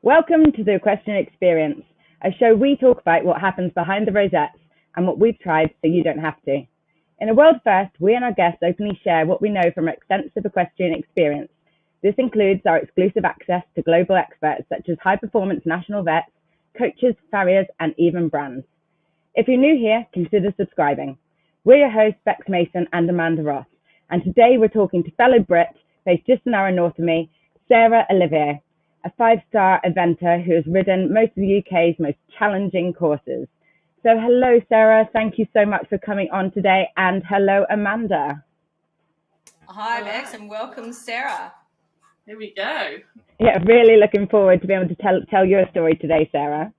Welcome to the Equestrian Experience, a show we talk about what happens behind the rosettes and what we've tried so you don't have to. In a world first, we and our guests openly share what we know from our extensive equestrian experience. This includes our exclusive access to global experts such as high-performance national vets, coaches, farriers, and even brands. If you're new here, consider subscribing. We're your hosts, Bex Mason and Amanda Ross, and today we're talking to fellow Brit, based just an hour north of me, Sarah Olivier, a five-star eventer who has ridden most of the UK's most challenging courses. So hello, Sarah. Thank you so much for coming on today. And hello, Amanda. Hi, Bex, and welcome, Sarah. Here we go. Yeah, really looking forward to being able to tell your story today, Sarah.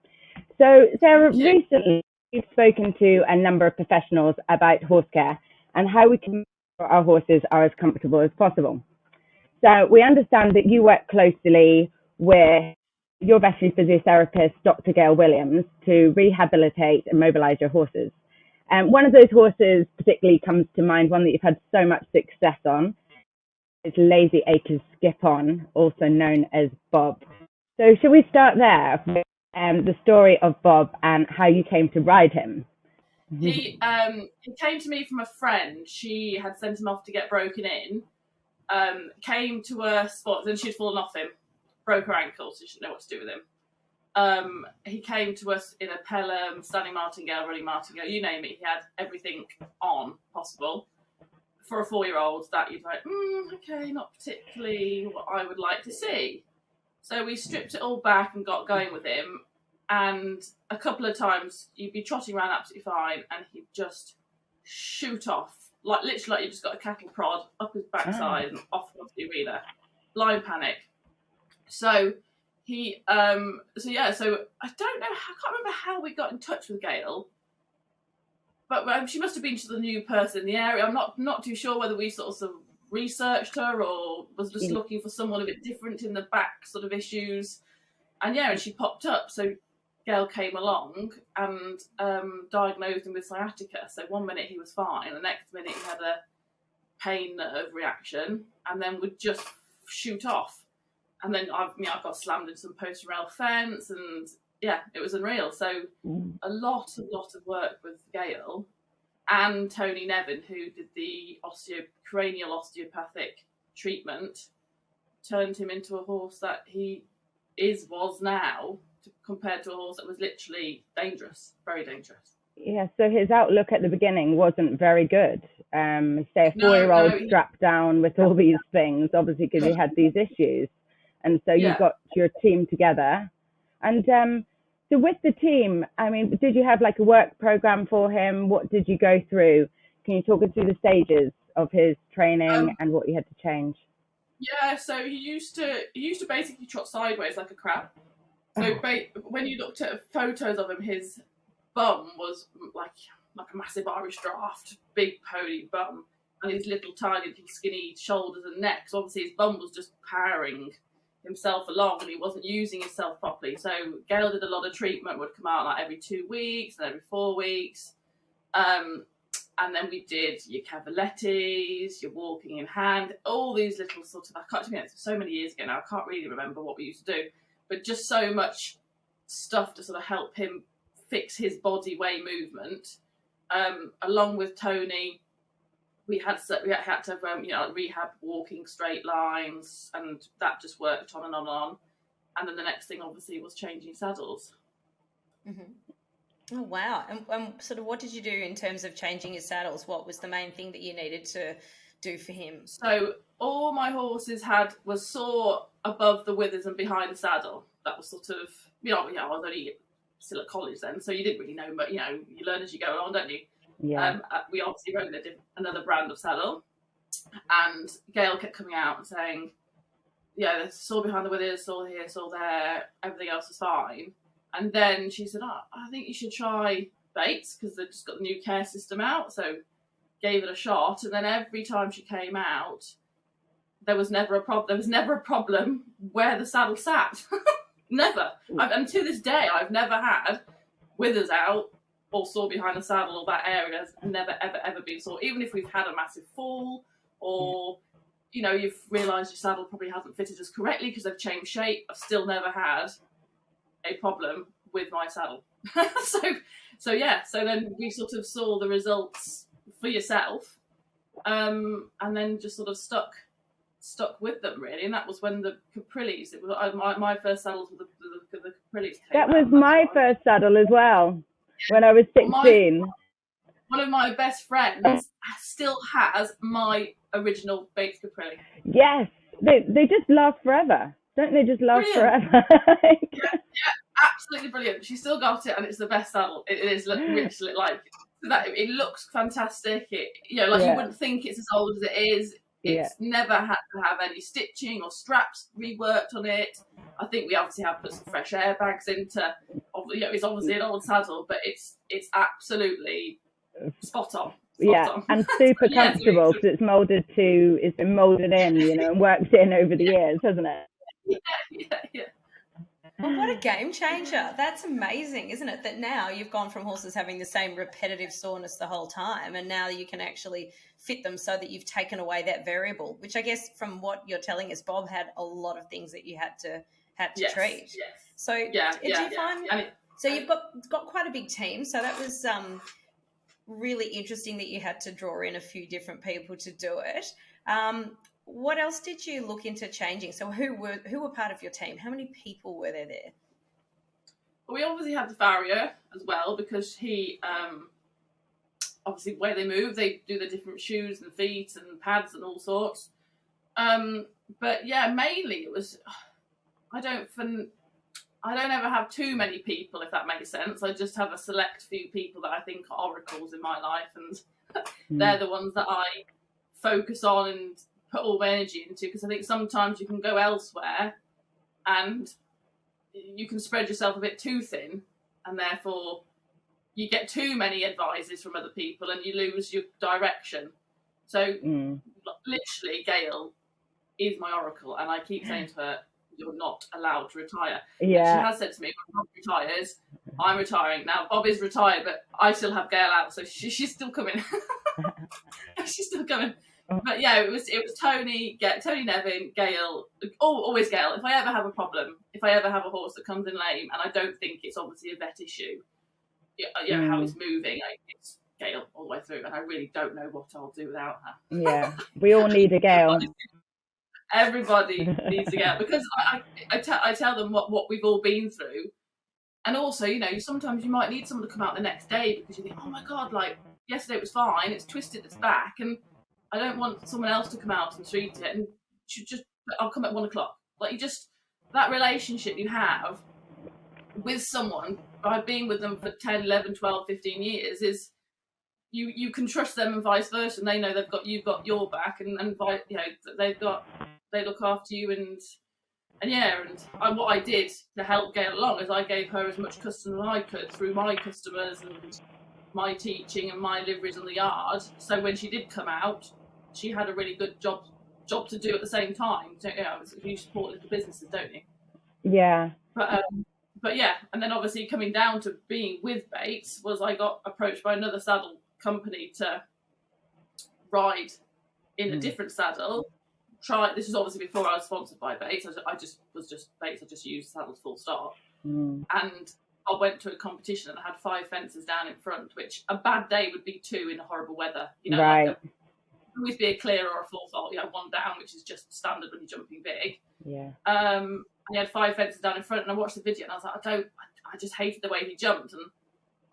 So, Sarah, recently you've spoken to a number of professionals about horse care and how we can make sure our horses are as comfortable as possible. So we understand that you work closely with your veterinary physiotherapist, Dr. Gail Williams, to rehabilitate and mobilize your horses. One of those horses particularly comes to mind, one that you've had so much success on, is Lazy Acres Skip On, also known as Bob. So shall we start there with the story of Bob and how you came to ride him? He came to me from a friend. She had sent him off to get broken in. Came to a spot, then she'd fallen off him, broke her ankle, so she didn't know what to do with him. He came to us in a Pelham, standing martingale, running martingale, you name it. He had everything on possible. For a 4-year-old, that you'd like, okay, not particularly what I would like to see. So we stripped it all back and got going with him. And a couple of times you'd be trotting around absolutely fine, and he'd just shoot off. Like literally, like you just got a cattle prod up his backside and off the arena. Blind panic. So he, so I don't know, I can't remember how we got in touch with Gail, but she must have been just a new person in the area. I'm not too sure whether we sort of researched her or was just looking for someone a bit different in the back sort of issues. And she popped up. So Gail came along and diagnosed him with sciatica. So one minute he was fine, the next minute he had a pain nerve reaction, and then would just shoot off. And then I got slammed into some post rail fence, and it was unreal. So a lot of work with Gail and Tony Nevin, who did the cranial osteopathic treatment, turned him into a horse that he was now, compared to a horse that was literally dangerous, very dangerous. Yeah, so his outlook at the beginning wasn't very good. Say a 4-year-old strapped down with all these things, obviously because he had these issues. And so you got your team together. And so with the team, I mean, did you have like a work program for him? What did you go through? Can you talk us through the stages of his training and what you had to change? Yeah, so he used to basically trot sideways like a crab. So when you looked at photos of him, his bum was like a massive Irish draft, big pony bum, and his little tiny little skinny shoulders and neck. So obviously his bum was just powering himself along, and he wasn't using himself properly. So Gail did a lot of treatment, would come out like every 2 weeks and every 4 weeks. And then we did your cavalettis, your walking in hand, all these little sort of, it's so many years ago now, I can't really remember what we used to do, but just so much stuff to sort of help him fix his body way movement. Along with Tony, we had to have rehab walking straight lines, and that just worked on and on and on. And then the next thing obviously was changing saddles. Mm-hmm. Oh, wow. And sort of what did you do in terms of changing his saddles? What was the main thing that you needed to do for him? So all my horses was sore above the withers and behind the saddle. That was sort of, I was only still at college then, so you didn't really know, but, you learn as you go along, don't you? Yeah. We obviously rode another brand of saddle, and Gail kept coming out and saying, they're sore behind the withers, sore here, sore there, everything else is fine. And then she said, I think you should try Bates, because they've just got the new care system out. So gave it a shot. And then every time she came out, there was never a problem. There was never a problem where the saddle sat. Never. And to this day, I've never had withers out or sore behind the saddle, or that area has never, ever, ever been sore. Even if we've had a massive fall, or, you've realised your saddle probably hasn't fitted as correctly because they've changed shape, I've still never had a problem with my saddle. So then we sort of saw the results for yourself, and then just sort of stuck with them, really. And that was when the Caprillis, it was my first saddles were the Caprillis came That was out. my first saddle as well, when I was 16. One of my best friends still has my original Bates Caprilli. Yes, they just last forever. Don't they just last forever? Yeah, absolutely brilliant. She still got it, and it's the best saddle. It is literally like that. It looks fantastic. You wouldn't think it's as old as it is. It's never had to have any stitching or straps reworked on it. I think we obviously have put some fresh airbags into. It's obviously an old saddle, but it's absolutely spot on. And super comfortable because it's been molded in, and worked in over the years, hasn't it? Yeah. Well, what a game changer. That's amazing, isn't it? That now you've gone from horses having the same repetitive soreness the whole time, and now you can actually fit them so that you've taken away that variable, which I guess from what you're telling us, Bob had a lot of things that you had to treat. Yes. So so you've got quite a big team. So that was really interesting that you had to draw in a few different people to do it. What else did you look into changing? So who were part of your team? How many people were there? Well, we obviously had the farrier as well, because he obviously where they move, they do the different shoes and feet and pads and all sorts. But yeah, mainly it was. I don't ever have too many people, if that makes sense. I just have a select few people that I think are oracles in my life, and they're the ones that I focus on and put all my energy into, because I think sometimes you can go elsewhere and you can spread yourself a bit too thin, and therefore you get too many advices from other people and you lose your direction. So literally, Gail is my oracle, and I keep saying to her, you're not allowed to retire. Yeah. And she has said to me, when Bob retires, I'm retiring. Now, Bob is retired, but I still have Gail out, so she's still coming. She's still coming. But yeah, it was Tony Nevin, Gail, always Gail. If I ever have a problem, if I ever have a horse that comes in lame, and I don't think it's obviously a vet issue, how it's moving, it's Gail all the way through, and I really don't know what I'll do without her. Yeah, we all need a Gail. Everybody needs to get, because I tell them what we've all been through, and also sometimes you might need someone to come out the next day because you think, oh my god, like yesterday it was fine, it's twisted its back, and I don't want someone else to come out and treat it, and I'll come at 1 o'clock. Like that relationship you have with someone by being with them for 10, 11, 12, 15 years is. You can trust them and vice versa, and they know you've got your back, and they look after you, and what I did to help Gail along is I gave her as much custom as I could through my customers and my teaching and my liveries on the yard. So when she did come out, she had a really good job to do at the same time. So, you support little businesses, don't you? Yeah. But yeah, and then obviously coming down to being with Bates was I got approached by another saddle company to ride in a different saddle. This is obviously before I was sponsored by Bates. I just Bates. I just used saddles full stop. And I went to a competition and I had 5 fences down in front, which a bad day would be 2 in horrible weather. Right. Like always be a clear or a full fault. 1 down, which is just standard when you're jumping big. Yeah. And he had 5 fences down in front, and I watched the video and I was like, I just hated the way he jumped, and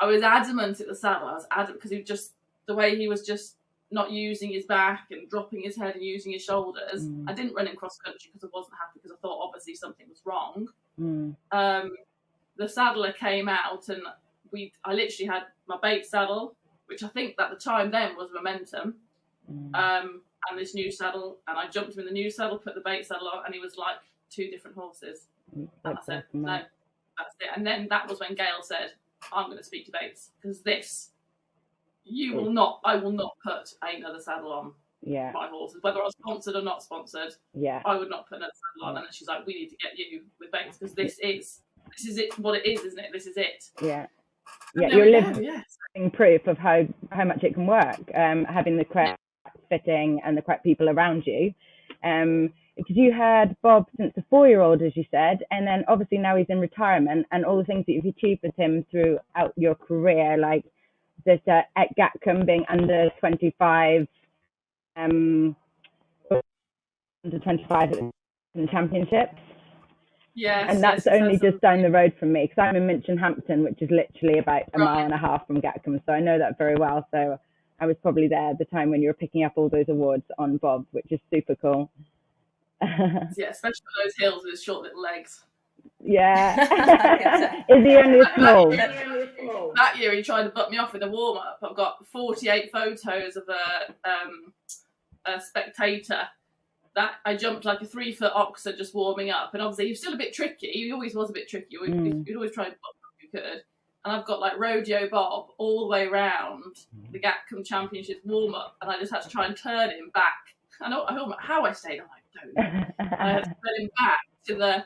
I was adamant at the saddle. I was adamant because the way he was just not using his back and dropping his head and using his shoulders. I didn't run in cross country because I wasn't happy, because I thought obviously something was wrong. The saddler came out, and I literally had my Bates saddle, which I think at the time then was Momentum, and this new saddle, and I jumped him in the new saddle, put the Bates saddle on, and he was like 2 different horses. And I said, no, that's it. And then that was when Gail said, I'm going to speak to Bates, because I will not put another saddle on my horses, whether I was sponsored or not sponsored. I would not put another saddle on. And then she's like, we need to get you with Bates, because this is it, what it is, isn't it? This is it. Yeah. You're living proof of how much it can work, having the correct fitting and the correct people around you. because you had Bob since a 4-year-old, as you said, and then obviously now he's in retirement, and all the things that you've achieved with him throughout your career, like this at Gatcombe being under 25, under 25 in the championships. Yes, and that's yes, only just down the road from me, because I'm in Minchinhampton, which is literally about a mile and a half from Gatcombe, so I know that very well. So I was probably there at the time when you were picking up all those awards on Bob, which is super cool. Yeah, especially for those hills with his short little legs. Yeah. Is he only small? That year he tried to butt me off in the warm-up. I've got 48 photos of a spectator that I jumped like a 3-foot oxer just warming up, and obviously he was still a bit tricky. He always was a bit tricky. You'd always try and butt him if you could. And I've got like Rodeo Bob all the way around the Gatcombe Championship warm-up, and I just had to try and turn him back. I don't know how I stayed. I don't know. I had to turn him back to the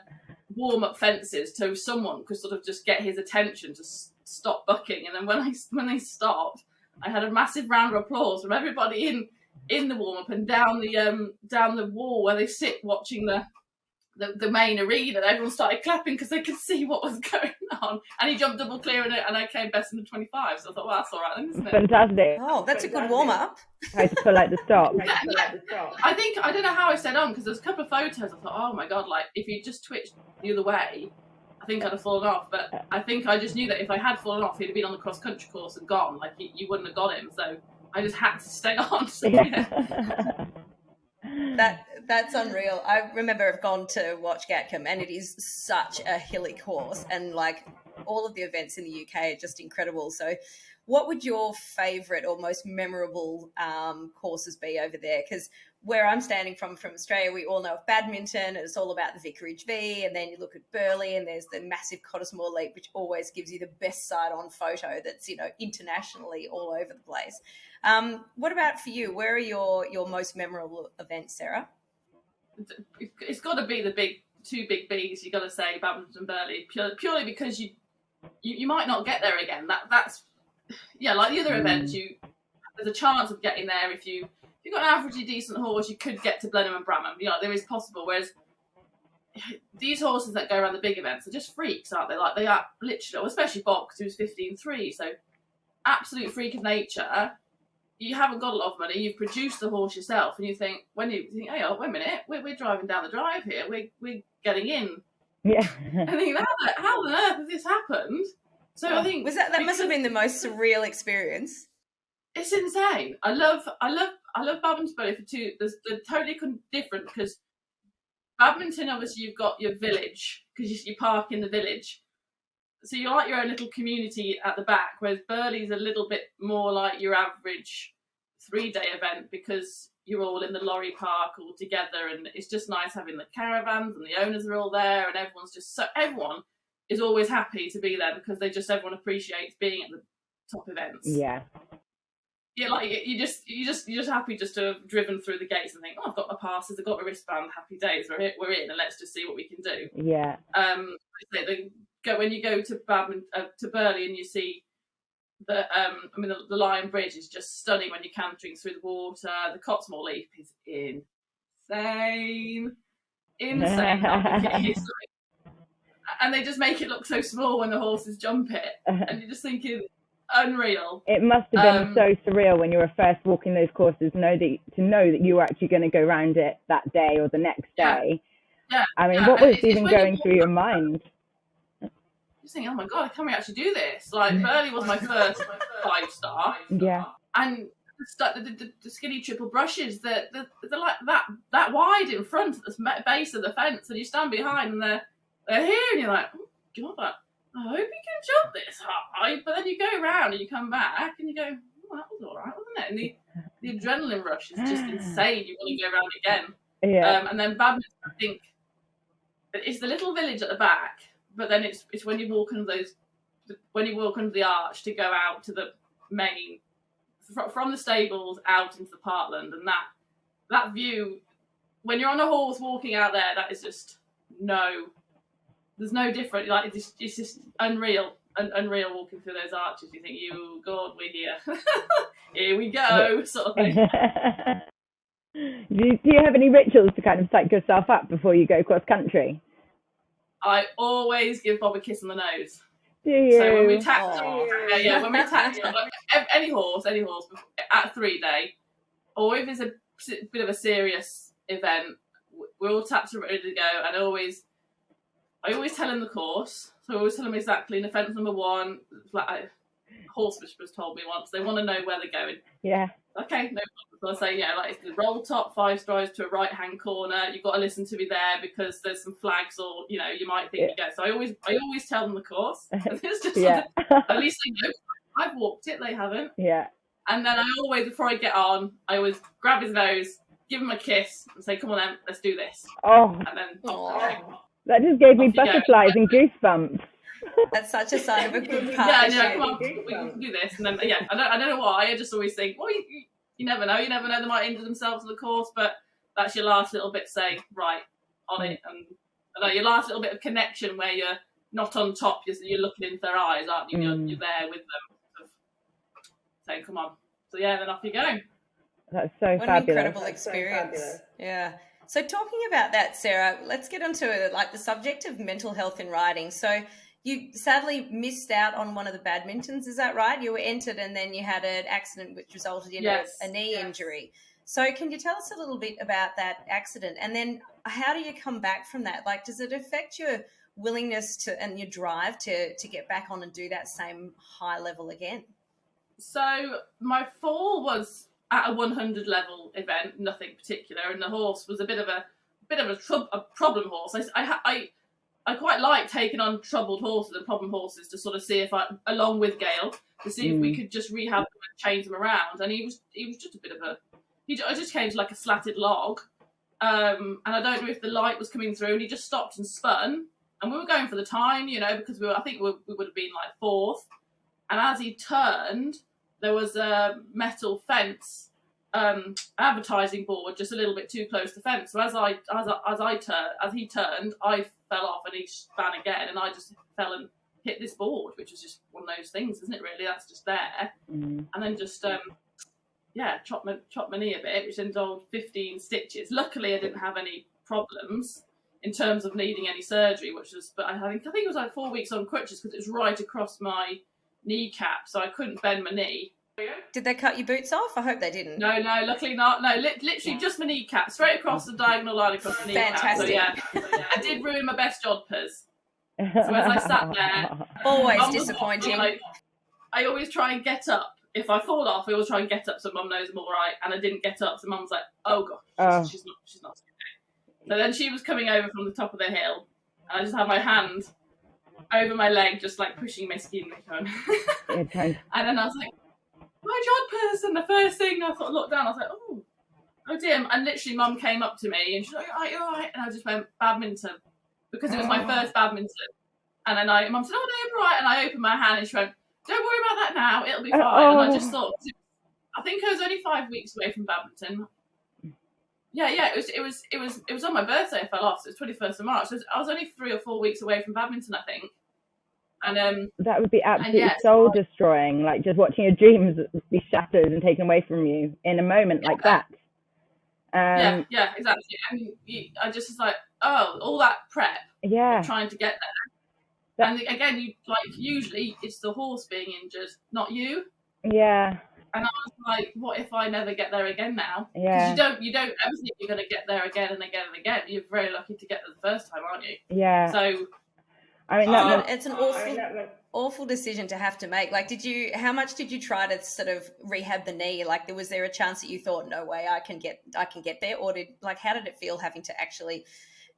warm-up fences so someone could sort of just get his attention to stop bucking. And then when they stopped, I had a massive round of applause from everybody in the warm-up and down the wall where they sit watching the main arena. Everyone started clapping because they could see what was going on. And he jumped double clear in it, and I came best in the 25. So I thought, well, that's all right then, isn't it? Fantastic. Oh, that's a good warm-up. How to pull out the stop. I don't know how I stayed on, because there's a couple of photos. I thought, oh my God, like if you just twitched the other way, I think I'd have fallen off. But I think I just knew that if I had fallen off, he'd have been on the cross-country course and gone. Like you wouldn't have got him. So I just had to stay on. So, yeah. That's unreal. I remember I've gone to watch Gatcombe, and it is such a hilly course, and like all of the events in the UK are just incredible. So what would your favourite or most memorable courses be over there? Because where I'm standing from Australia, we all know of badminton, and it's all about the Vicarage V, and then you look at Burleigh and there's the massive Cottesmore Leap, which always gives you the best side-on photo that's, internationally all over the place. What about for you? Where are your most memorable events, Sarah? It's got to be the two big Bs. You got to say badminton, Burleigh, purely because you might not get there again. That's like the other events. There's a chance of getting there if you've got an averagely decent horse. You could get to Blenheim and Bramham. There is possible. Whereas these horses that go around the big events are just freaks, aren't they? Like they are literally, especially Bob, because he was 15.3, so absolute freak of nature. You haven't got a lot of money. You've produced the horse yourself, and you think, hey, wait a minute, we're driving down the drive here. We're getting in. Yeah. I think, how on earth has this happened? So I think that must have been the most surreal experience. It's insane. I love badminton, but they're totally different, because badminton, obviously, you've got your village because you park in the village. So you're like your own little community at the back, whereas Burleigh's a little bit more like your average 3-day event, because you're all in the lorry park all together, and it's just nice having the caravans and the owners are all there, and everyone is always happy to be there because everyone appreciates being at the top events. Yeah. Yeah, like you're just happy just to have driven through the gates and think, oh, I've got my passes, I've got my wristband, happy days, we're in, and let's just see what we can do. Yeah. When you go to Burleigh and you see the Lion Bridge is just stunning when you're cantering through the water. The Cottesmore Leap is insane. And they just make it look so small when the horses jump it, and you're just thinking, unreal. It must have been so surreal when you were first walking those courses, to know that you were actually going to go around it that day or the next day. Yeah. I mean, what was even going through your mind? Just thinking, oh my God, can we actually do this? Like, Burleigh was my first 5-star. Yeah. And the skinny triple brushes, they're like that wide in front at the base of the fence, and you stand behind and they're here, and you're like, oh God, I hope you can jump this high. But then you go around and you come back and you go, oh, that was all right, wasn't it? And the adrenaline rush is just insane. You want to go around again. Yeah. And then badminton, I think, it's the little village at the back, but then it's when you walk under the arch to go out to the main, from the stables out into the parkland, and that view, when you're on a horse walking out there, that is just there's no different. Like it's just unreal walking through those arches. You think, God, we're here. Here we go, sort of thing. Do you have any rituals to kind of psych yourself up before you go cross country? I always give Bob a kiss on the nose. Do you? So when we tacked when we tacked like, any horse at 3-day, or if it's a bit of a serious event, we're all tapped and ready to go. And I always tell him the course. So I always tell him exactly. In offence number 1, like horse whisperers told me once, they want to know where they're going. Yeah. Okay, no problem. So I say, like it's the roll top, 5 strides to a right-hand corner. You've got to listen to me there because there's some flags, or you might think you go. So I always tell them the course. It's just at least they know. I've walked it, they haven't. Yeah. And then I always, before I get on, I always grab his nose, give him a kiss, and say, "Come on, then, let's do this." Oh. And then that just gave me butterflies and goosebumps. That's such a sign of a good partnership. Yeah, come on, we can do this. And then, I don't know why. I just always think, well, you never know. You never know. They might injure themselves on the course, but that's your last little bit. Say right on it, and your last little bit of connection where you're not on top. You're looking into their eyes, aren't you? You're there with them, saying, "Come on." So then off you go. That's so what fabulous. An incredible experience. Yeah. So talking about that, Sarah, let's get onto the subject of mental health in riding. So you sadly missed out on one of the badmintons, is that right? You were entered and then you had an accident which resulted in a knee injury. So can you tell us a little bit about that accident? And then how do you come back from that? Like, does it affect your willingness and your drive to get back on and do that same high level again? So my fall was at a 100 level event, nothing particular, and the horse was a bit of a problem horse. I quite like taking on troubled horses and problem horses to sort of see if along with Gail, to see if we could just rehab them and change them around. And he was just a bit of I just came to like a slatted log, and I don't know if the light was coming through, and he just stopped and spun, and we were going for the time, because I think we would have been like 4th, and as he turned, there was a metal fence advertising board just a little bit too close to the fence. So as he turned, I fell off and he span again, and I just fell and hit this board, which was just one of those things, isn't it? Really, that's just there, and then just chopped my knee a bit, which involved 15 stitches. Luckily, I didn't have any problems in terms of needing any surgery, but I think it was like 4 weeks on crutches because it was right across my kneecap, so I couldn't bend my knee. Did they cut your boots off? I hope they didn't. No, luckily not. No, literally just my kneecap, straight across the diagonal line across the kneecap. Fantastic. So I did ruin my best jodhpurs. So as I sat there, always disappointing. I always try and get up. If I fall off, I always try and get up so Mum knows I'm all right. And I didn't get up, so Mum was like, "Oh gosh, she's not okay." So then she was coming over from the top of the hill, and I just had my hand over my leg, just like pushing my skin. And then I was like, "My jodhpurs!" And the first thing I sort of looked down, I was like, "Oh dear!" And literally, Mum came up to me and she's like, "You're all right." And I just went, "Badminton," because it was my first badminton. And then Mum said, "Oh no, you're all right." And I opened my hand and she went, "Don't worry about that now. It'll be fine." And I just thought, I think I was only 5 weeks away from badminton. Yeah. It was on my birthday. I fell off. So it was 21st of March. So I was only 3 or 4 weeks away from badminton, I think. And that would be absolutely soul destroying. Like just watching your dreams be shattered and taken away from you in a moment like that. Yeah, exactly. And I just was like, all that prep. Yeah. Trying to get there. And again, usually it's the horse being injured, not you. Yeah. And I was like, what if I never get there again now? Yeah. Because you don't ever think you're going to get there again and again and again. You're very lucky to get there the first time, aren't you? Yeah. So, I mean, it's an awful decision to have to make. Like, how much did you try to sort of rehab the knee? Like, was there a chance that you thought, no way, I can get there? Or how did it feel having to actually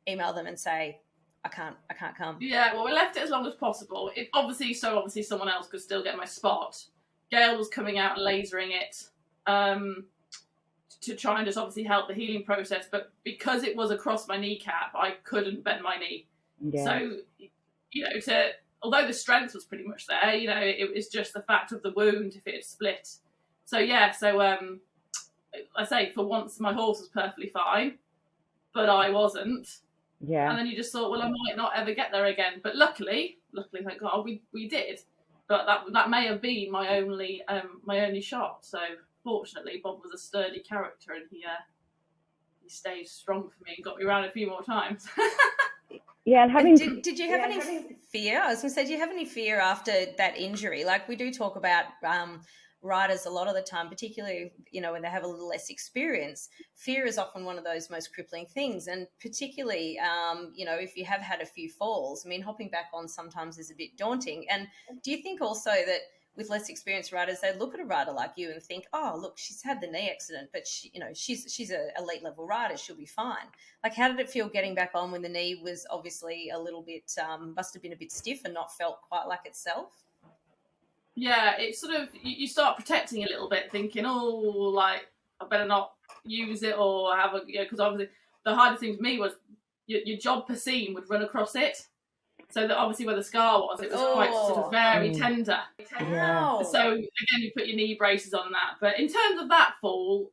email them and say, I can't come? Yeah, well, we left it as long as possible. Obviously someone else could still get my spot. Gail was coming out and lasering it to try and just obviously help the healing process. But because it was across my kneecap, I couldn't bend my knee. Yeah. So, although the strength was pretty much there, it was just the fact of the wound if it had split. So, I say for once my horse was perfectly fine, but I wasn't. Yeah. And then you just thought, well, I might not ever get there again. But luckily, thank God, we did. But that may have been my only shot. So fortunately, Bob was a sturdy character, and he stayed strong for me and got me around a few more times. Yeah, and having did you have any fear? I was going to say, do you have any fear after that injury? Like, we do talk about riders a lot of the time, particularly, you know, when they have a little less experience. Fear is often one of those most crippling things, and particularly, you know, if you have had a few falls, I mean, hopping back on sometimes is a bit daunting. And do you think also that with less experienced riders, they look at a rider like you and think, oh, look, she's had the knee accident, but she, you know, she's a elite level rider, she'll be fine. Like, how did it feel getting back on when the knee was obviously a little bit, must have been a bit stiff and not felt quite like itself? Yeah, it's sort of, you start protecting a little bit, thinking, oh, like, I better not use it or have a, because obviously the hardest thing for me was your job per seam would run across it. So that obviously where the scar was, it was quite sort of very tender. Yeah. So again, you put your knee braces on that. But in terms of that fall,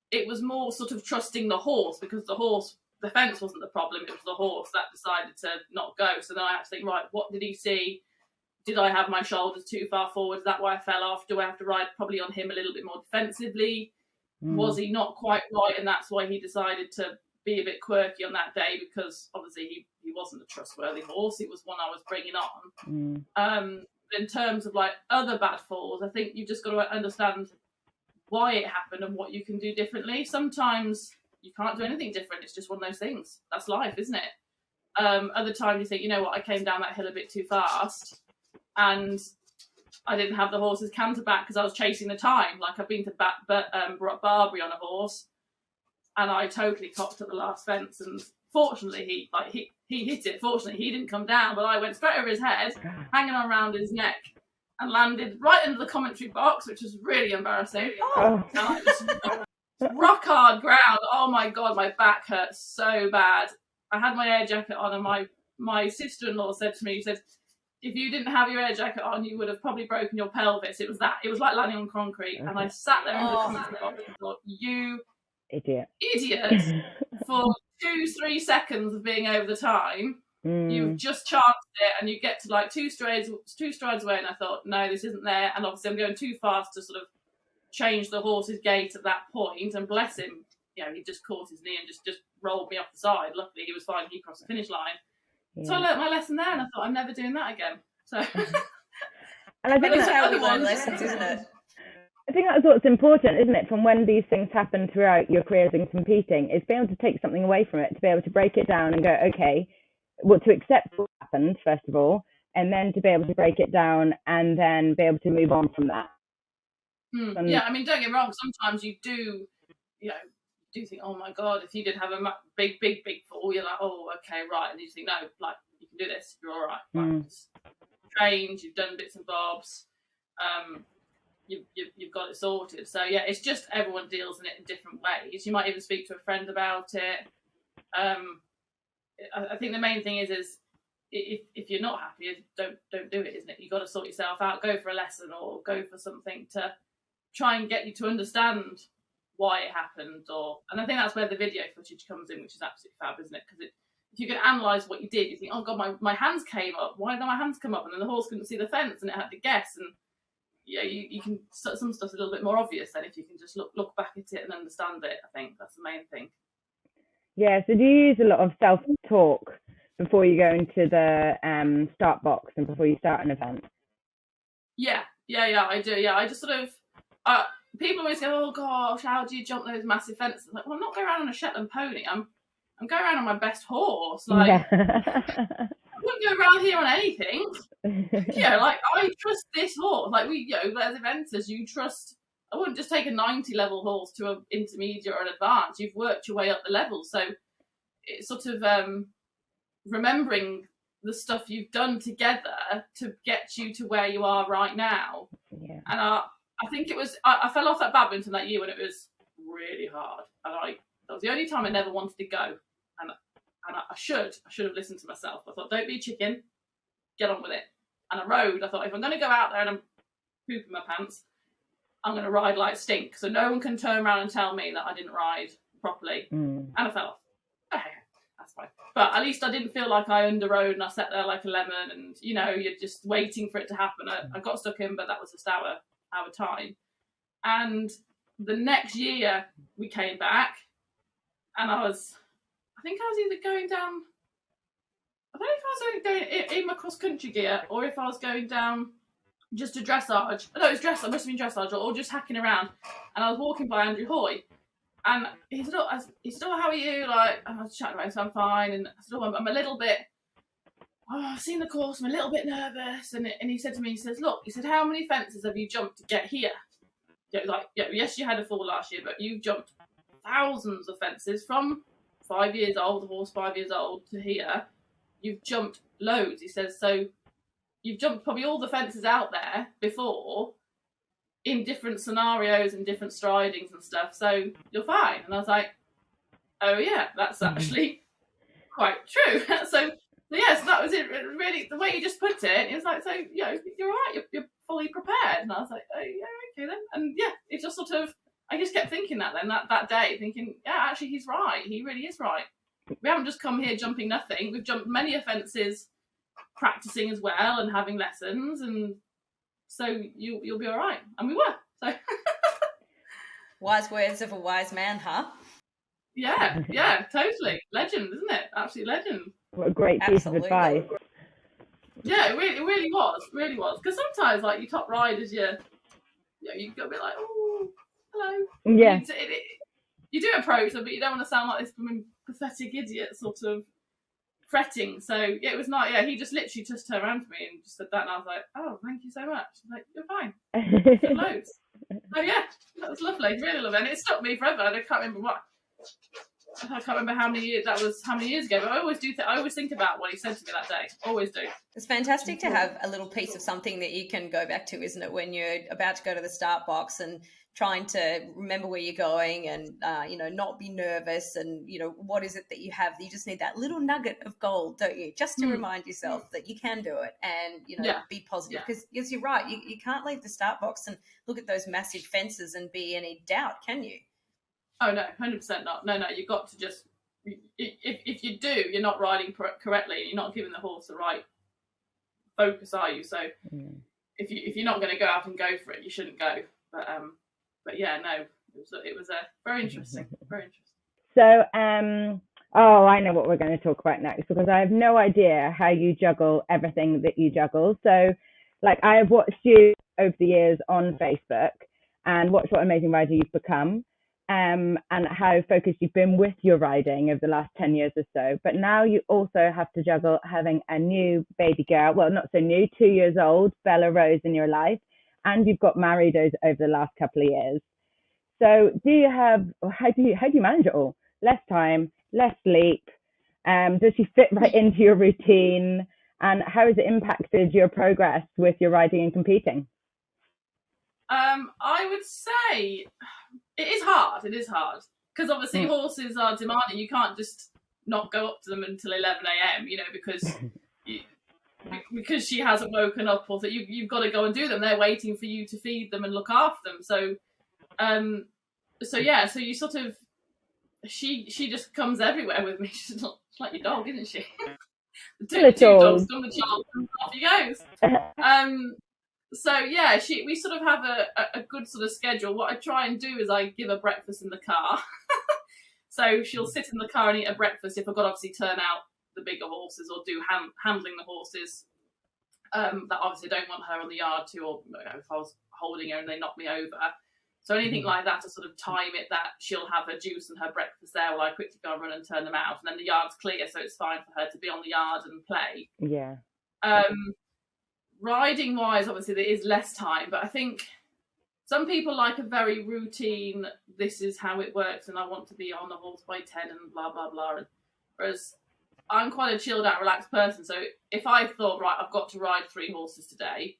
it was more sort of trusting the horse, because the fence wasn't the problem, it was the horse that decided to not go. So then I had to think, right, what did he see? Did I have my shoulders too far forward? Is that why I fell off? Do I have to ride probably on him a little bit more defensively? Was he not quite right, and that's why he decided to be a bit quirky on that day, because obviously he wasn't a trustworthy horse. It was one I was bringing on. In terms of like other bad falls, I think you've just got to understand why it happened and what you can do differently. Sometimes you can't do anything different. It's just one of those things. That's life, isn't it? Other times you think, you know what, I came down that hill a bit too fast and I didn't have the horse's canter back because I was chasing the time. Like, I've been to Barbary on a horse, and I totally cocked at the last fence. And fortunately, he hit it. Fortunately, he didn't come down, but I went straight over his head, hanging on around his neck, and landed right into the commentary box, which was really embarrassing. Rock hard ground. Oh my god, my back hurt so bad. I had my air jacket on, and my sister-in-law said to me, she said, if you didn't have your air jacket on, you would have probably broken your pelvis. It was like landing on concrete. And I sat there in the commentary box and thought, you idiot. For 2-3 seconds of being over the time, you've just chanced it, and you get to like two strides away, and I thought, no, this isn't there. And obviously I'm going too fast to sort of change the horse's gait at that point, and bless him, you know, he just caught his knee and just rolled me off the side. Luckily he was fine, he crossed the finish line. So I learnt my lesson there, and I thought, I'm never doing that again. So and I think that's how we learn lessons, isn't it? I think that's what's important, isn't it, from when these things happen throughout your careers in competing, is being able to take something away from it, to be able to break it down and go, okay, well, to accept what happened, first of all, and then to be able to break it down and then be able to move on from that. Yeah, I mean, don't get me wrong, sometimes you do, you know, do think, oh my god, if you did have a big fall, you're like, oh, okay, right, and you think, no, like, you can do this, you're all right, right, just trained, you've done bits and bobs, you've got it sorted. So yeah, it's just everyone deals in it in different ways. You might even speak to a friend about it. I think the main thing is if you're not happy, don't do it, isn't it? You've got to sort yourself out, go for a lesson or go for something to try and get you to understand why it happened. And I think that's where the video footage comes in, which is absolutely fab, isn't it? Because if you can analyse what you did, you think, oh god, my hands came up. Why did my hands come up? And then the horse couldn't see the fence and it had to guess. And yeah, you can, some stuff's a little bit more obvious then if you can just look back at it and understand it. I think that's the main thing. Yeah, so do you use a lot of self-talk before you go into the start box and before you start an event? Yeah, I do. Yeah, I just sort of, people always go, oh gosh, how do you jump those massive fences? I'm like, well, I'm not going around on a Shetland pony. I'm going around on my best horse. Like, I wouldn't go around here on anything. Yeah, like, I trust this horse. Like, as eventers, you trust. I wouldn't just take a 90 level horse to an intermediate or an advanced. You've worked your way up the level. So it's sort of remembering the stuff you've done together to get you to where you are right now. Yeah. And I think it was, I fell off at badminton that year when it was really hard. And that was the only time I never wanted to go. And I should have listened to myself. I thought, don't be a chicken, get on with it. And I rode. I thought, if I'm going to go out there and I'm pooping my pants, I'm going to ride like stink. So no one can turn around and tell me that I didn't ride properly. And I fell off. Okay, that's fine. But at least I didn't feel like I underrode and I sat there like a lemon and, you're just waiting for it to happen. I got stuck in, but that was just our time. And the next year we came back and I think I was either going down, I don't know if I was going in my cross-country gear or if I was going down just to dressage. No, it was dressage, it must have been dressage, or just hacking around. And I was walking by Andrew Hoy, and he said, "Oh, how are you?" Like, and I was chatting about him, so I'm fine. And I said, "Oh, I'm a little bit, I've seen the course, I'm a little bit nervous." And he said to me, he says, "Look," he said, "how many fences have you jumped to get here?" Yes, you had a fall last year, but you've jumped thousands of fences from 5 years old, the horse 5 years old, to here. You've jumped loads. He says, so you've jumped probably all the fences out there before in different scenarios and different stridings and stuff, so you're fine. And I was like, oh yeah, that's actually quite true. so yes, that was it. Really, the way you just put it was like, so you're all right, you're fully prepared. And I was like, oh yeah, okay then. And yeah, it just sort of, I just kept thinking that then that day, thinking, yeah, actually he's right, he really is right. We haven't just come here jumping nothing, we've jumped many offences practicing as well and having lessons, and so you'll be all right. And we were. So wise words of a wise man, huh? Yeah, totally. Legend, isn't it? Absolute legend. What a great piece of advice. Yeah, it really was. Because sometimes, like, you top riders, you go a bit like, oh, hello. Yeah. You do approach them, but you don't want to sound like this pathetic idiot sort of fretting. So yeah, it was not. Yeah, he just literally just turned around to me and just said that, and I was like, "Oh, thank you so much." He's like, "You're fine." Loads. Oh yeah, that was lovely, really lovely, and it stuck me forever. I can't remember how many years that was. How many years ago? But I always do. I always think about what he said to me that day. Always do. It's fantastic to have a little piece of something that you can go back to, isn't it? When you're about to go to the start box and trying to remember where you're going and, not be nervous and, what is it that you have? You just need that little nugget of gold, don't you? Just to remind yourself that you can do it and, be positive. Because yes, you're right. You can't leave the start box and look at those massive fences and be any doubt, can you? Oh, no, 100% not. No, you've got to just, if you do, you're not riding correctly and you're not giving the horse the right focus, are you? So if you're not going to go out and go for it, you shouldn't go. But yeah, no, it was very interesting, very interesting. So, I know what we're going to talk about next, because I have no idea how you juggle everything that you juggle. So, like, I have watched you over the years on Facebook and watched what amazing rider you've become, and how focused you've been with your riding over the last 10 years or so. But now you also have to juggle having a new baby girl, well, not so new, 2 years old, Bella Rose, in your life. And you've got married over the last couple of years. So how do you manage it all? Less time, less sleep. Does she fit right into your routine? And how has it impacted your progress with your riding and competing? I would say it is hard. Because obviously horses are demanding. You can't just not go up to them until 11 a.m., because she hasn't woken up, or that you've got to go and do them. They're waiting for you to feed them and look after them. So so you sort of, she just comes everywhere with me. She's like your dog, isn't she? the two dogs come the job and off he goes. So yeah, we sort of have a good sort of schedule. What I try and do is I give her breakfast in the car. So she'll sit in the car and eat her breakfast if I've got to obviously turn out the bigger horses or do handling the horses. That obviously I don't want her on the yard too, or if I was holding her and they knock me over. So anything like that to sort of time it, that she'll have her juice and her breakfast there while I quickly go and run and turn them out. And then the yard's clear, so it's fine for her to be on the yard and play. Yeah. Riding wise, obviously there is less time, but I think some people like a very routine, this is how it works and I want to be on the horse by 10 and blah, blah, blah. And whereas I'm quite a chilled out, relaxed person. So if I thought, right, I've got to ride 3 horses today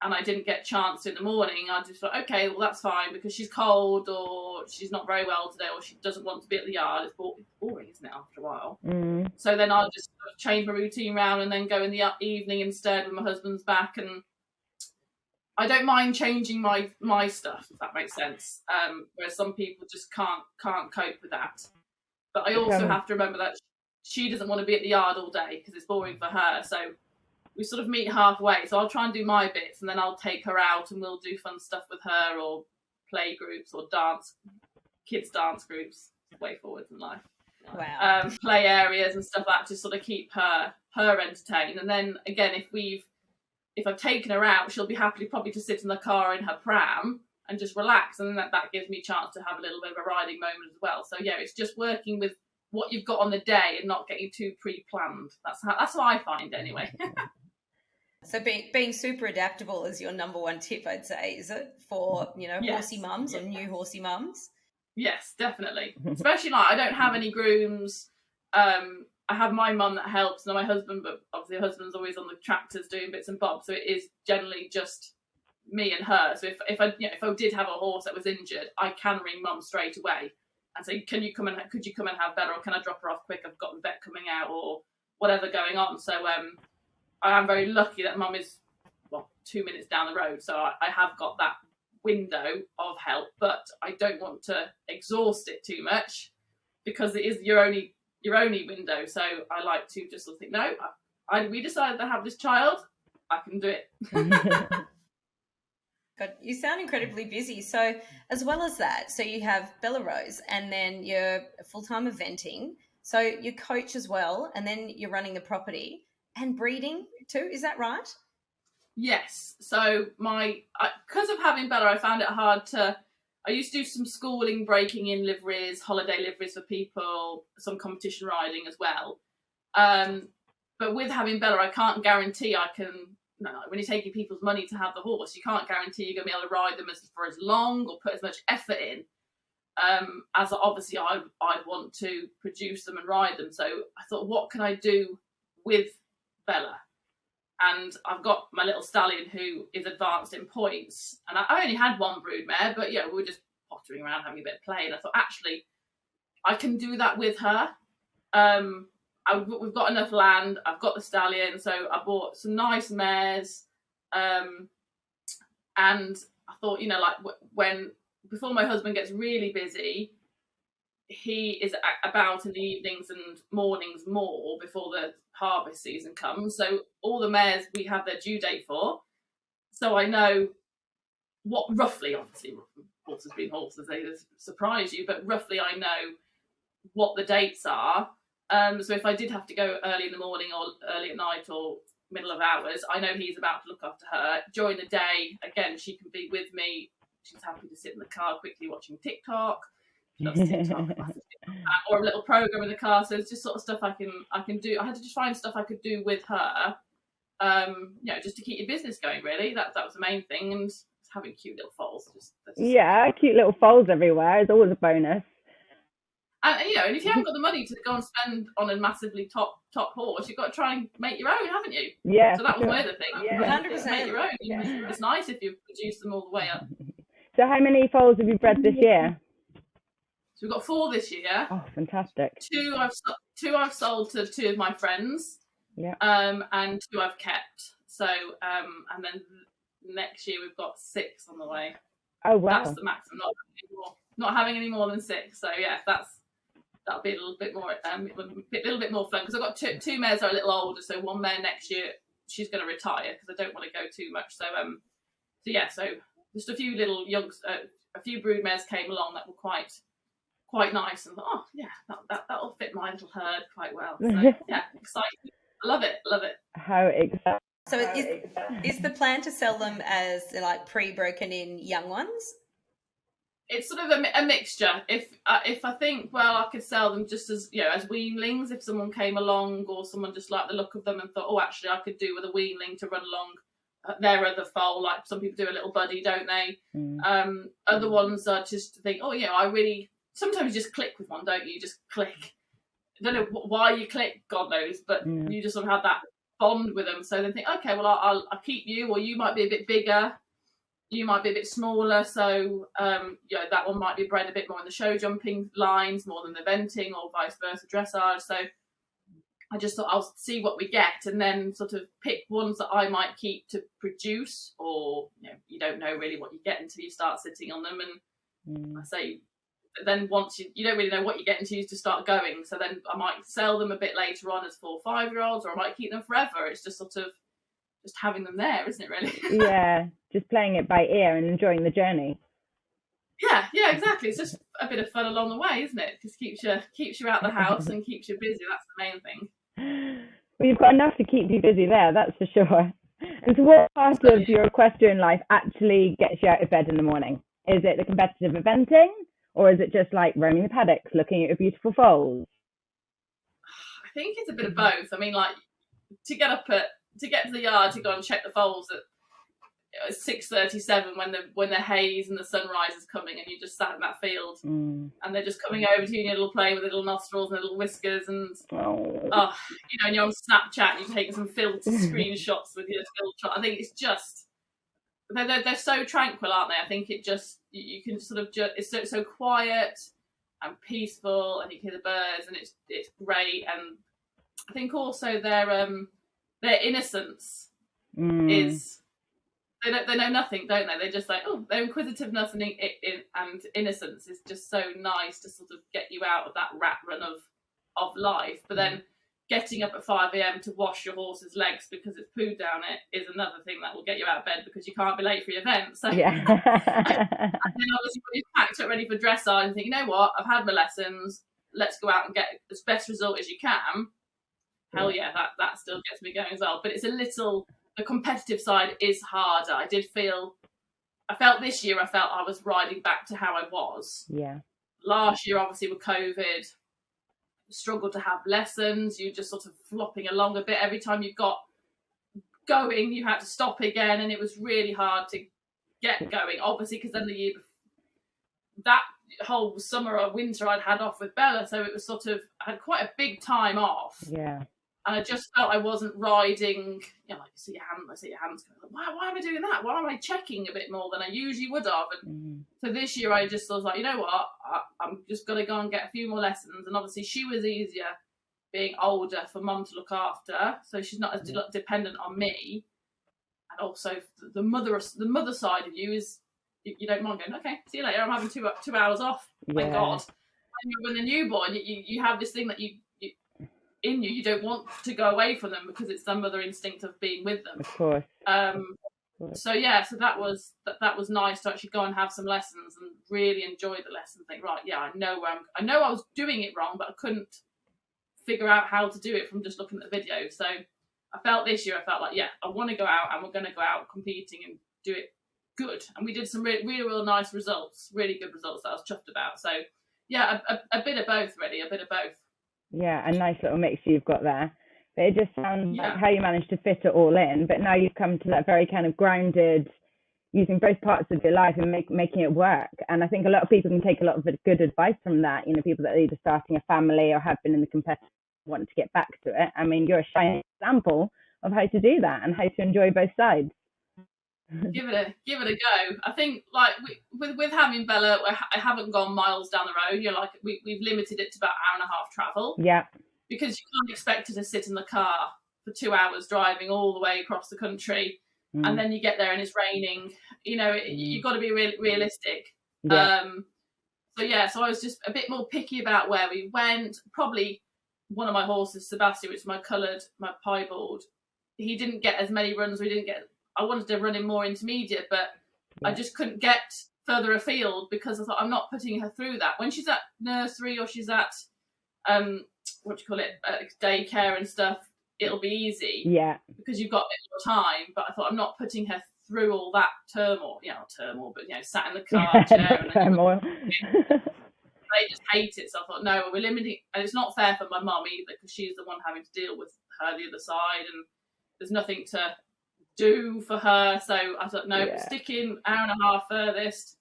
and I didn't get a chance in the morning, I'd just thought, okay, well, that's fine because she's cold or she's not very well today or she doesn't want to be at the yard. It's boring, isn't it, after a while? So then I'll just sort of change my routine around and then go in the evening instead when my husband's back. And I don't mind changing my stuff, if that makes sense. Whereas some people just can't cope with that. But I also have to remember that she doesn't want to be at the yard all day because it's boring for her. So we sort of meet halfway. So I'll try and do my bits and then I'll take her out and we'll do fun stuff with her or play groups or kids dance groups. way forward in life. Wow. Play areas and stuff like that to sort of keep her entertained. And then again, if I've taken her out, she'll be happy probably to sit in the car in her pram and just relax, and then that gives me a chance to have a little bit of a riding moment as well. So yeah, it's just working with what you've got on the day and not getting too pre-planned. That's how I find it anyway. So being super adaptable is your number one tip, I'd say, is it, for, Yes. horsey mums or new horsey mums? Yes, definitely. Especially like I don't have any grooms. I have my mum that helps, and my husband, but obviously her husband's always on the tractors doing bits and bobs, so it is generally just me and her. So if I did have a horse that was injured, I can ring mum straight away and say, could you come and have Bella, or can I drop her off quick? I've got the vet coming out, or whatever going on. So I am very lucky that mum is 2 minutes down the road, so I have got that window of help, but I don't want to exhaust it too much because it is your only window. So I like to just sort of think, no, we decided to have this child, I can do it. God, you sound incredibly busy. So as well as that, so you have Bella Rose, and then you're full-time eventing, so you coach as well, and then you're running the property and breeding too, is that right? Yes. So because of having Bella, I found it hard I used to do some schooling, breaking in liveries, holiday liveries for people, some competition riding as well. But with having Bella, I can't guarantee when you're taking people's money to have the horse, you can't guarantee you're going to be able to ride them for as long or put as much effort in as obviously I want to produce them and ride them. So I thought, what can I do with Bella? And I've got my little stallion who is advanced in points. And I only had one broodmare, but yeah, we were just pottering around having a bit of play. And I thought, actually, I can do that with her. We've got enough land. I've got the stallion. So I bought some nice mares. And I thought, before my husband gets really busy, he is about in the evenings and mornings more before the harvest season comes. So all the mares we have their due date for. So I know what roughly, obviously horses being horses, they surprise you, but roughly I know what the dates are. So if I did have to go early in the morning or early at night or middle of hours, I know he's about to look after her. During the day, again, she can be with me. She's happy to sit in the car quickly watching TikTok. Loves TikTok. Or a little program in the car. So it's just sort of stuff I can do. I had to just find stuff I could do with her, just to keep your business going. Really, that was the main thing, and having cute little foals. Cute little foals everywhere is always a bonus. And and if you haven't got the money to go and spend on a massively top horse, you've got to try and make your own, haven't you? Yeah. So that was my other thing. Yeah, 100%. Make your own. Yeah. It's nice if you produce them all the way up. So how many foals have you bred this year? So we've got 4 this year. Oh, fantastic. 2 I've sold to 2 of my friends. Yeah. And 2 I've kept. So and then next year we've got 6 on the way. Oh wow. That's the max. I'm not having any more than 6. So yeah, that'll be a little bit more fun, because I've got two mares that are a little older. So one mare next year, she's going to retire because I don't want to go too much. So so just a few little a few brood mares came along that were quite nice, and thought, that'll fit my little herd quite well. So yeah, exciting. I love it. How exciting. So is the plan to sell them as like pre-broken in young ones? It's sort of a mixture. If I think, well, I could sell them just as as weanlings. If someone came along, or someone just liked the look of them and thought, oh, actually, I could do with a weanling to run along their other foal. Like some people do a little buddy, don't they? Mm. Other ones are just to think, oh, I really. Sometimes you just click with one, don't you? You just click. I don't know why you click, God knows, but you just sort of have that bond with them. So they think, okay, well, I'll keep you, or you might be a bit bigger. You might be a bit smaller, so that one might be bred a bit more in the show jumping lines more than the eventing, or vice versa, dressage. So I just thought I'll see what we get, and then sort of pick ones that I might keep to produce, or you don't know really what you get until you start sitting on them. And I say, then once you don't really know what you get until you just start going. So then I might sell them a bit later on as 4 or 5-year-olds, or I might keep them forever. It's just sort of just having them there, isn't it, really? Yeah, just playing it by ear and enjoying the journey. Yeah, exactly. It's just a bit of fun along the way, isn't it? Just keeps you out the house and keeps you busy. That's the main thing. Well, you've got enough to keep you busy there, that's for sure. And so what part of your equestrian life actually gets you out of bed in the morning? Is it the competitive eventing, or is it just like roaming the paddocks, looking at your beautiful foals? I think it's a bit of both. I mean, like to get to the yard to go and check the foals at 6:37 when the haze and the sunrise is coming, and you just sat in that field, and they're just coming over to you, and you're little playing with little nostrils and little whiskers, and and you're on Snapchat and you're taking some filter screenshots with your filter. I think it's just they're so tranquil, aren't they? I think it just you can sort of it's so quiet and peaceful, and you can hear the birds, and it's great. And I think also their innocence is. They know nothing, don't they? They're just like, their inquisitiveness and innocence is just so nice to sort of get you out of that rat run of life. But then getting up at 5 a.m. to wash your horse's legs because it's pooed down it is another thing that will get you out of bed because you can't be late for your event. So yeah. And then obviously when you're packed up ready for dressage and think, you know what, I've had my lessons, let's go out and get the best result as you can. Hell yeah, that still gets me going as well. But it's a little... The competitive side is harder. I felt this year, I was riding back to how I was. Yeah. Last year, obviously, with COVID, struggled to have lessons. You're just sort of flopping along a bit. Every time you got going, you had to stop again, and it was really hard to get going, obviously, because then the year that whole summer or winter I'd had off with Bella, so it was sort of, I had quite a big time off. Yeah. And I just felt I wasn't riding, like you see your hands going, why am I doing that? Why am I checking a bit more than I usually would have? And so this year I just was like, you know what? I'm just going to go and get a few more lessons. And obviously she was easier being older for mum to look after. So she's not as dependent on me. And also the mother side of you is, you don't mind going, okay, see you later. I'm having 2 hours off. Thank God. When they're newborn, you have this thing that you don't want to go away from them because it's some other instinct of being with them. Of course. So that was nice to actually go and have some lessons and really enjoy the lesson. Think, right, yeah, I know I was doing it wrong, but I couldn't figure out how to do it from just looking at the video. So I felt this year, like, yeah, I want to go out, and we're going to go out competing and do it good. And we did some real nice results, really good results that I was chuffed about. So yeah, a bit of both, really, a bit of both. Yeah, a nice little mixture you've got there. But it just sounds like how you managed to fit it all in. But now you've come to that very kind of grounded, using both parts of your life and making it work. And I think a lot of people can take a lot of good advice from that. People that are either starting a family or have been in the competitive, want to get back to it. I mean, you're a shining example of how to do that and how to enjoy both sides. Give it a go. I think, like with having Bella, I haven't gone miles down the road. We've limited it to about an hour and a half travel. Yeah. Because you can't expect her to sit in the car for 2 hours driving all the way across the country, and then you get there and it's raining. You've got to be realistic. Yeah. So I was just a bit more picky about where we went. Probably one of my horses, Sebastian, which is my piebald, he didn't get as many runs. I wanted to run him more intermediate, but I just couldn't get further afield because I thought, I'm not putting her through that. When she's at nursery or she's at, daycare and stuff, it'll be easy. Yeah. Because you've got a bit more time. But I thought, I'm not putting her through all that turmoil. Not turmoil, but, sat in the car chair. Turmoil. They just hate it. So I thought, no, we're limiting. And it's not fair for my mum either because she's the one having to deal with her the other side. And there's nothing to do for her, so I thought, no, stick in hour and a half furthest,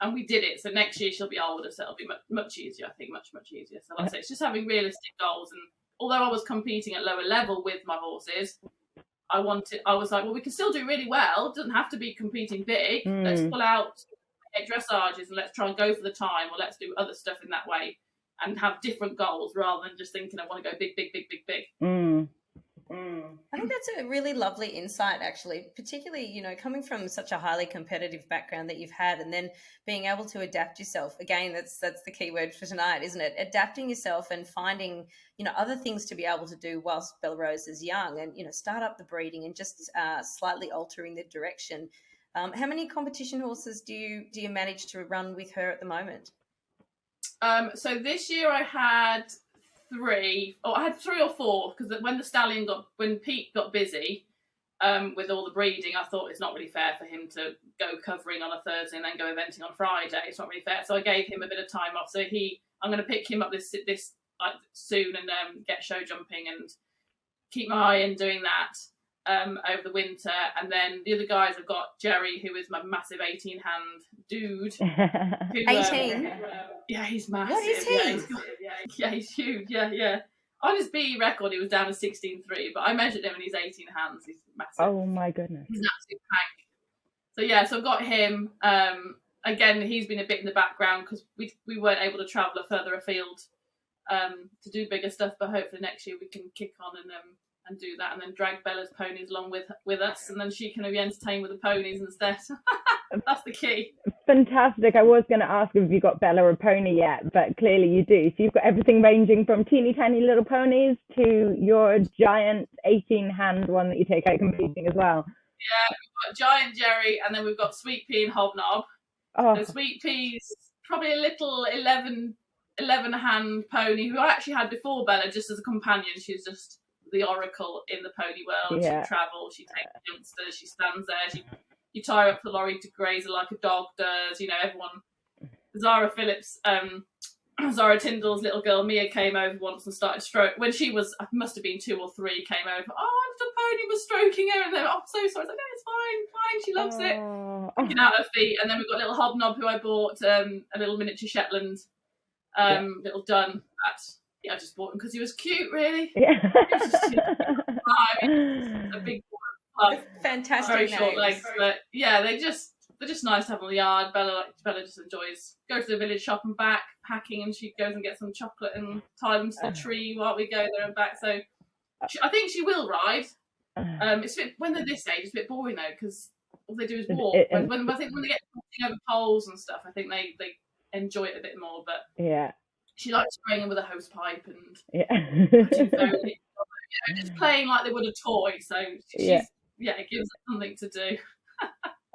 and we did it. So next year she'll be older, so it'll be much easier. I think much easier. So like I say, it's just having realistic goals. And although I was competing at lower level with my horses, I was like, well, we can still do really well. It doesn't have to be competing big. Let's pull out dressages and let's try and go for the time, or let's do other stuff in that way and have different goals rather than just thinking I want to go big. I think that's a really lovely insight, actually, particularly, coming from such a highly competitive background that you've had, and then being able to adapt yourself. Again, that's the key word for tonight, isn't it? Adapting yourself and finding, other things to be able to do whilst Bella Rose is young, and, start up the breeding and just slightly altering the direction. How many competition horses do you manage to run with her at the moment? So this year I had three or four, because when Pete got busy with all the breeding, I thought it's not really fair for him to go covering on a Thursday and then go eventing on Friday. It's not really fair. So I gave him a bit of time off. So I'm going to pick him up this like soon and get show jumping and keep my eye on doing that over the winter. And then the other guys, I've got Jerry, who is my massive 18-hand dude. 18? Yeah, he's massive. What is he? Yeah, he's huge. Yeah. On his BE record, he was down to 16.3, but I measured him and he's 18 hands. He's massive. Oh my goodness. He's an absolute tank. So I've got him. Again, he's been a bit in the background because we weren't able to travel further afield to do bigger stuff, but hopefully next year we can kick on and do that, and then drag Bella's ponies along with us, and then she can be entertained with the ponies instead. That's the key. Fantastic. I was going to ask if you got Bella a pony yet, but clearly you do. So you've got everything ranging from teeny tiny little ponies to your giant 18-hand one that you take out competing as well. Yeah, we've got Giant Jerry, and then we've got Sweet Pea and Hobnob. Oh. So Sweet Pea's probably a little 11-hand pony who I actually had before Bella just as a companion. She's just the oracle in the pony world. Yeah. She travels, she takes youngsters, she stands there, you tie her up the lorry to graze her like a dog does. Everyone. Zara Phillips, Zara Tyndall's little girl Mia came over once and started stroke when she must have been 2 or 3. Came over. Oh, the pony was stroking her, and then I'm so sorry. I was like, no, it's fine. She loves it. Picking out her feet, and then we've got little Hobnob who I bought a little miniature Shetland, little dun. I just bought him because he was cute, really. Yeah. A big club, fantastic very names. short legs, but yeah, they're just nice to have on the yard. Bella just enjoys go to the village shop and back packing, and she goes and gets some chocolate and tie them to the tree while we go there and back. So I think she will ride. It's a bit, when they're this age, it's a bit boring though because all they do is walk. When I think when they get over poles and stuff, I think they enjoy it a bit more. But yeah. She likes spraying them with a hose pipe and just playing like they would a toy. So it gives her something to do.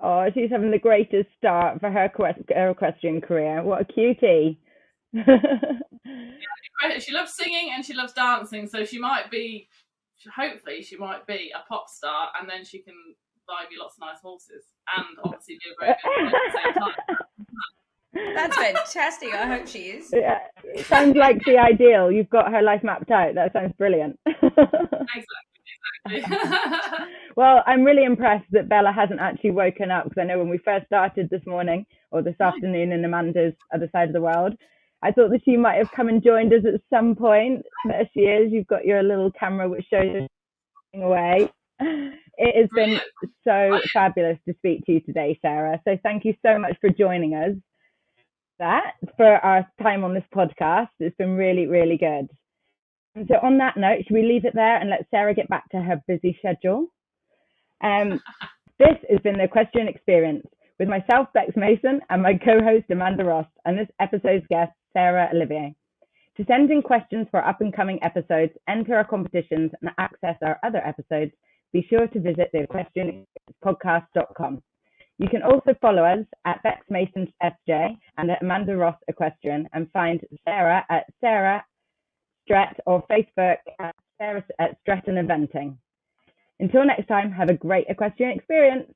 Oh, she's having the greatest start for her equestrian career. What a cutie. She loves singing and she loves dancing, so hopefully she might be a pop star, and then she can buy me lots of nice horses and obviously be a very good at the same time. That's fantastic. I hope she is. Yeah, it sounds like the ideal. You've got her life mapped out. That sounds brilliant. Exactly. Well, I'm really impressed that Bella hasn't actually woken up, because I know when we first started this morning or this afternoon in Amanda's other side of the world, I thought that she might have come and joined us at some point. There she is. You've got your little camera which shows her away. It has been so fabulous to speak to you today, Sarah. So thank you so much for joining us. For our time on this podcast. It's been really, really good. And so on that note, should we leave it there and let Sarah get back to her busy schedule? This has been the Equestrian Experience with myself, Bex Mason, and my co-host, Amanda Ross, and this episode's guest, Sarah Olivier. To send in questions for up-and-coming episodes, enter our competitions, and access our other episodes, be sure to visit the equestrianpodcast.com. You can also follow us at Bex Mason FJ and at Amanda Ross Equestrian, and find Sarah at Sarah Strat or Facebook at Sarah at Stratton Eventing. Until next time, have a great equestrian experience.